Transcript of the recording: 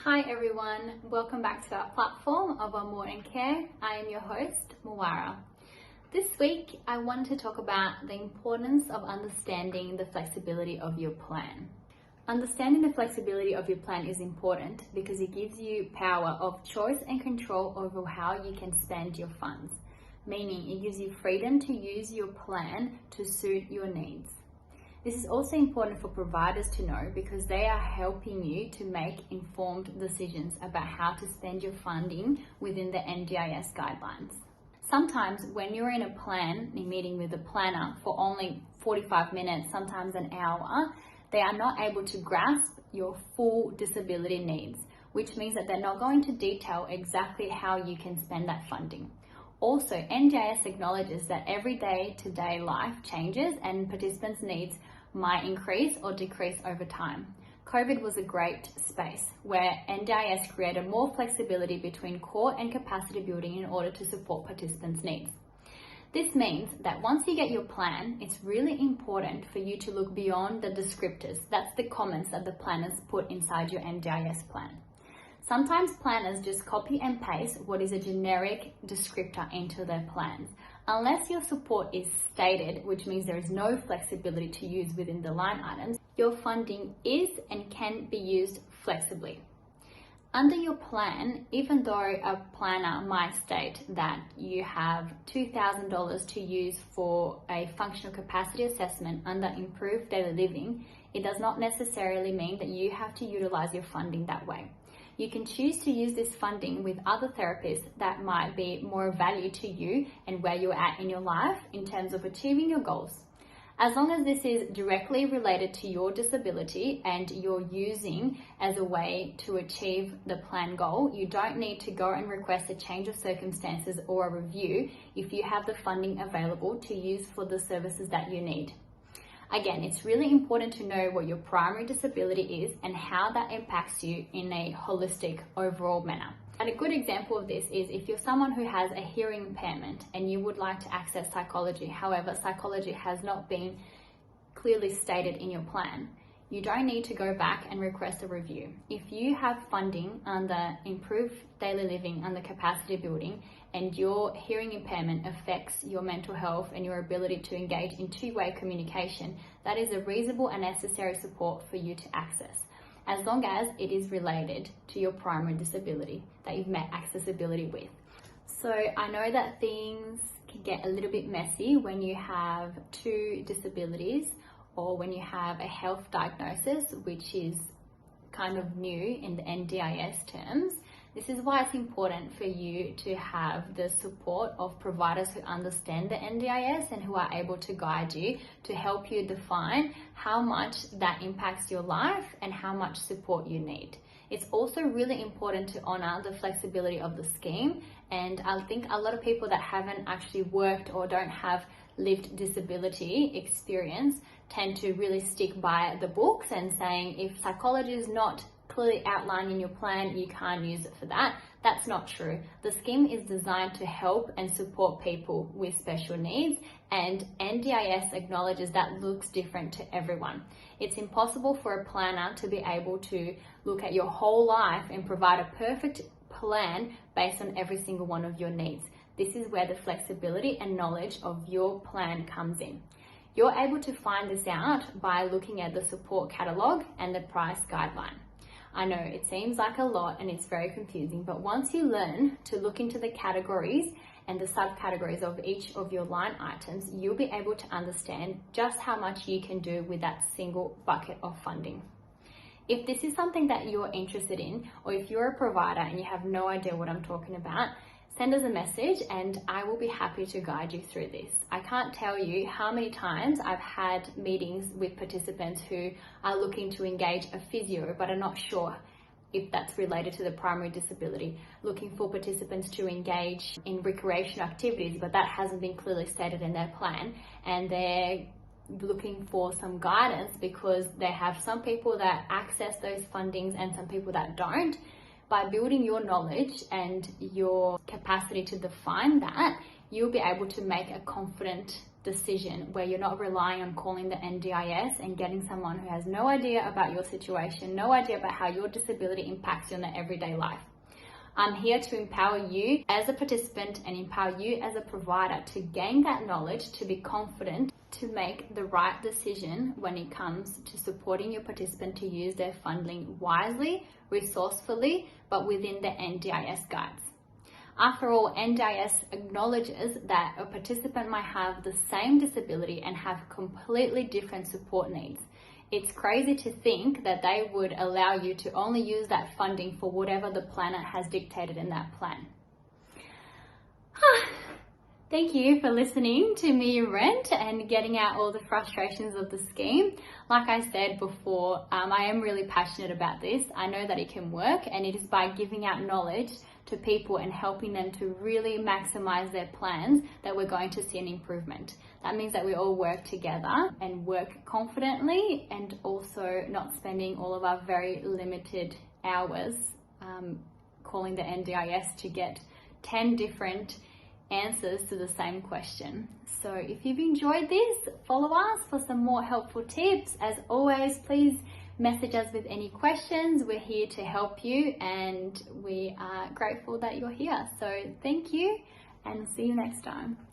Hi everyone, welcome back to our platform of On More and Care. I am your host, Muwara. This week, I wanted to talk about the importance of understanding the flexibility of your plan. Understanding the flexibility of your plan is important because it gives you power of choice and control over how you can spend your funds, meaning it gives you freedom to use your plan to suit your needs. This is also important for providers to know because they are helping you to make informed decisions about how to spend your funding within the NDIS guidelines. Sometimes when you're in a meeting with a planner for only 45 minutes, sometimes an hour, they are not able to grasp your full disability needs, which means that they're not going to detail exactly how you can spend that funding. Also, NDIS acknowledges that every day-to-day life changes and participants' needs might increase or decrease over time. COVID was a great space where NDIS created more flexibility between core and capacity building in order to support participants' needs. This means that once you get your plan, it's really important for you to look beyond the descriptors. That's the comments that the planners put inside your NDIS plan. Sometimes planners just copy and paste what is a generic descriptor into their plans. Unless your support is stated, which means there is no flexibility to use within the line items, your funding is and can be used flexibly. Under your plan, even though a planner might state that you have $2,000 to use for a functional capacity assessment under improved daily living, it does not necessarily mean that you have to utilize your funding that way. You can choose to use this funding with other therapists that might be more value to you and where you're at in your life in terms of achieving your goals. As long as this is directly related to your disability and you're using as a way to achieve the plan goal, you don't need to go and request a change of circumstances or a review if you have the funding available to use for the services that you need. Again, it's really important to know what your primary disability is and how that impacts you in a holistic overall manner. And a good example of this is if you're someone who has a hearing impairment and you would like to access psychology, however, psychology has not been clearly stated in your plan, you don't need to go back and request a review. If you have funding under improved daily living, under capacity building, and your hearing impairment affects your mental health and your ability to engage in two-way communication, that is a reasonable and necessary support for you to access, as long as it is related to your primary disability that you've met accessibility with. So I know that things can get a little bit messy when you have two disabilities or when you have a health diagnosis, which is kind of new in the NDIS terms. This is why it's important for you to have the support of providers who understand the NDIS and who are able to guide you to help you define how much that impacts your life and how much support you need. It's also really important to honor the flexibility of the scheme, and I think a lot of people that haven't actually worked or don't have lived disability experience tend to really stick by the books and saying if psychology is not clearly outlined in your plan, you can't use it for that. That's not true. The scheme is designed to help and support people with special needs, and NDIS acknowledges that looks different to everyone. It's impossible for a planner to be able to look at your whole life and provide a perfect plan based on every single one of your needs. This is where the flexibility and knowledge of your plan comes in. You're able to find this out by looking at the support catalogue and the price guideline. I know it seems like a lot and it's very confusing, but once you learn to look into the categories and the subcategories of each of your line items, you'll be able to understand just how much you can do with that single bucket of funding. If this is something that you're interested in, or if you're a provider and you have no idea what I'm talking about, send us a message and I will be happy to guide you through this. I can't tell you how many times I've had meetings with participants who are looking to engage a physio but are not sure if that's related to the primary disability, looking for participants to engage in recreational activities but that hasn't been clearly stated in their plan, and they're looking for some guidance because they have some people that access those fundings and some people that don't. By building your knowledge and your capacity to define that, you'll be able to make a confident decision where you're not relying on calling the NDIS and getting someone who has no idea about your situation, no idea about how your disability impacts you in their everyday life. I'm here to empower you as a participant and empower you as a provider to gain that knowledge, to be confident, to make the right decision when it comes to supporting your participant to use their funding wisely, resourcefully, but within the NDIS guides. After all, NDIS acknowledges that a participant might have the same disability and have completely different support needs. It's crazy to think that they would allow you to only use that funding for whatever the planner has dictated in that plan. Thank you for listening to me rant and getting out all the frustrations of the scheme. Like I said before, I am really passionate about this. I know that it can work, and it is by giving out knowledge to people and helping them to really maximize their plans that we're going to see an improvement. That means that we all work together and work confidently, and also not spending all of our very limited hours calling the NDIS to get 10 different answers to the same question. So if you've enjoyed this, follow us for some more helpful tips. As always, please message us with any questions. We're here to help you, and we are grateful that you're here. So thank you, and see you next time.